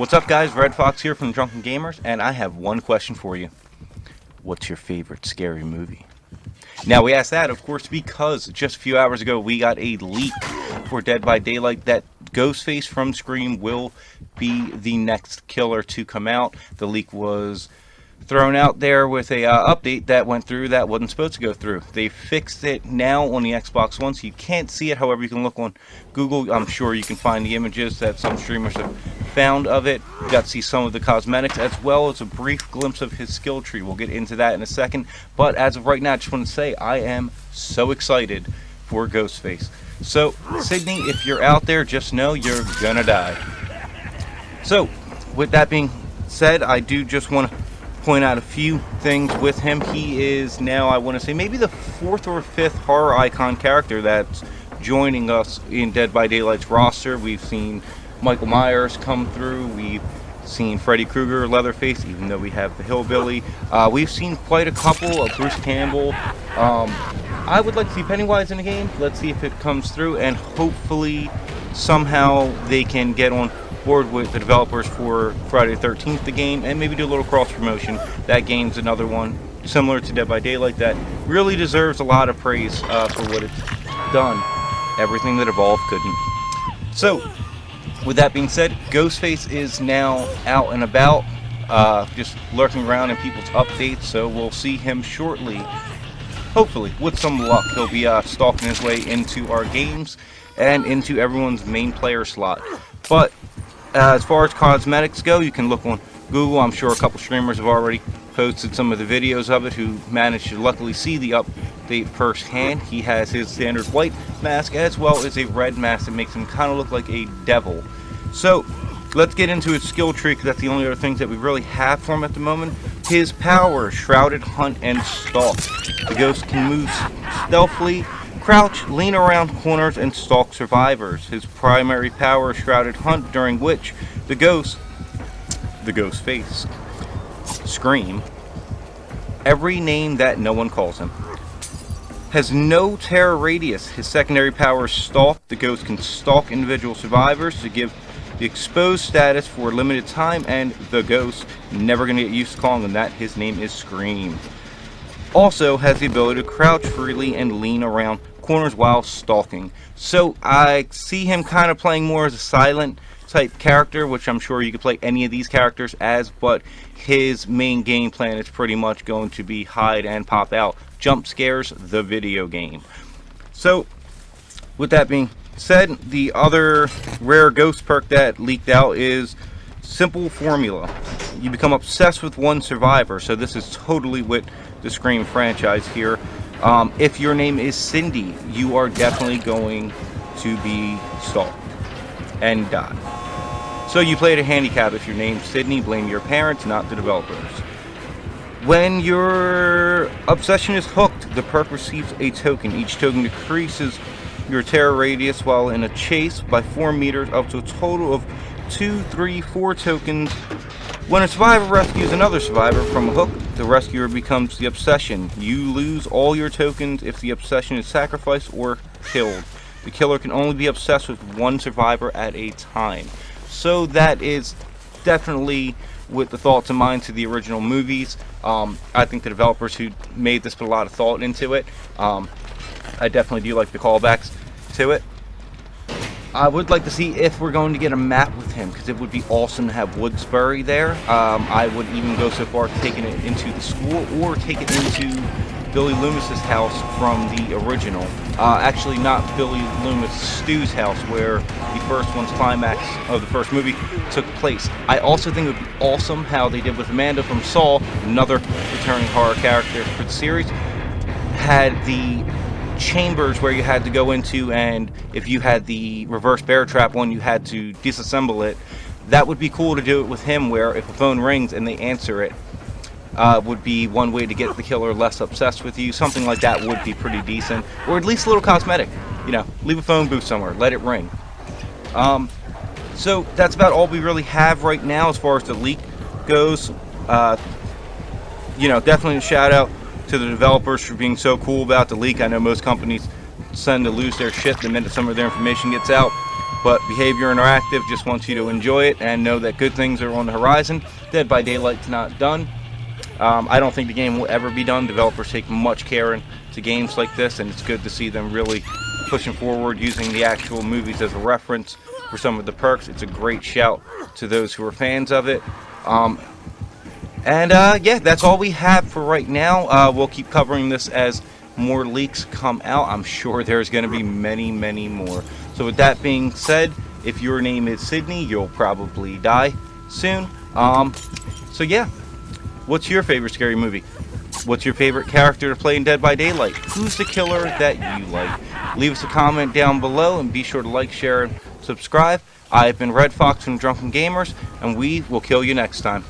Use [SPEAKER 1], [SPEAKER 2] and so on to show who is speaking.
[SPEAKER 1] What's up, guys? Red Fox here from Drunken Gamers, and I have one question for you. What's your favorite scary movie? Now, we asked that, of course, because just a few hours ago we got a leak for Dead by Daylight that Ghostface from Scream will be the next killer to come out. The leak was thrown out there with a update that went through that wasn't supposed to go through. They fixed it now on the Xbox One, so you can't see it. However, you can look on Google. I'm sure you can find the images that some streamers have found of it. You got to see some of the cosmetics as well as a brief glimpse of his skill tree. We'll get into that in a second. But as of right now, I just want to say I am so excited for Ghostface. So, Sydney, if you're out there, just know you're gonna die. So, with that being said, I do just want to point out a few things with him. He is now, I want to say, maybe the 4th or 5th horror icon character that's joining us in Dead by Daylight's roster. We've seen Michael Myers come through. We've seen Freddy Krueger, Leatherface, even though we have the Hillbilly. We've seen quite a couple of Bruce Campbell. I would like to see Pennywise in the game. Let's see if it comes through, and hopefully somehow they can get on board with the developers for Friday the 13th, the game, and maybe do a little cross promotion. That game's another one similar to Dead by Daylight that really deserves a lot of praise for what it's done. Everything that Evolve couldn't. So, with that being said, Ghostface is now out and about, just lurking around in people's updates, so we'll see him shortly. Hopefully, with some luck, he'll be stalking his way into our games and into everyone's main player slot. But as far as cosmetics go, you can look on Google. I'm sure a couple streamers have already posted some of the videos of it who managed to luckily see the update firsthand. He has his standard white mask as well as a red mask that makes him kind of look like a devil. So let's get into his skill tree, because that's the only other things that we really have for him at the moment. His power: Shrouded, Hunt, and Stalk. The ghost can move stealthily, crouch, lean around corners, and stalk survivors. His primary power is Shrouded Hunt, during which the Ghostface, scream every name that no one calls him. Has no terror radius. His secondary power is Stalk. The ghost can stalk individual survivors to give the exposed status for a limited time, and the ghost, never going to get used to calling him that, his name is Scream. Also has the ability to crouch freely and lean around corners while stalking. So I see him kind of playing more as a silent type character, which I'm sure you could play any of these characters as, but his main game plan is pretty much going to be hide and pop out. Jump Scares, the video game. So with that being said, the other rare ghost perk that leaked out is Simple Formula. You become obsessed with one survivor, so this is totally with the Scream franchise here. If your name is Cindy, you are definitely going to be stalked and die. So you play at a handicap. If your name's Sydney, blame your parents, not the developers. When your obsession is hooked, the perk receives a token. Each token decreases your terror radius while in a chase by 4 meters, up to a total of 2, 3, 4 tokens. When a survivor rescues another survivor from a hook, the rescuer becomes the obsession. You lose all your tokens if the obsession is sacrificed or killed. The killer can only be obsessed with one survivor at a time. So that is definitely with the thoughts in mind to the original movies. I think the developers who made this put a lot of thought into it. I definitely do like the callbacks to it. I would like to see if we're going to get a map with him, because it would be awesome to have Woodsbury there. I would even go so far as taking it into the school, or take it into Billy Loomis's house from the original. Actually, not Billy Loomis, Stu's house, where the first one's climax of the first movie took place. I also think it would be awesome how they did with Amanda from Saw, another returning horror character for the series, had the chambers where you had to go into, and if you had the reverse bear trap one, you had to disassemble it. That would be cool to do it with him, where if a phone rings and they answer it, would be one way to get the killer less obsessed with you. Something like that would be pretty decent, or at least a little cosmetic. You know, leave a phone booth somewhere, let it ring. So that's about all we really have right now as far as the leak goes. You know, definitely a shout out to the developers for being so cool about the leak. I know most companies tend to lose their shit the minute some of their information gets out. But Behavior Interactive just wants you to enjoy it and know that good things are on the horizon. Dead by Daylight's not done. I don't think the game will ever be done. Developers take much care into games like this, and it's good to see them really pushing forward, using the actual movies as a reference for some of the perks. It's a great shout to those who are fans of it. Yeah, that's all we have for right now. We'll keep covering this as more leaks come out. I'm sure there's going to be many, many more. So with that being said, if your name is Sydney, you'll probably die soon. So yeah, what's your favorite scary movie? What's your favorite character to play in Dead by Daylight? Who's the killer that you like? Leave us a comment down below and be sure to like, share, and subscribe. I've been Red Fox from Drunken Gamers, and we will kill you next time.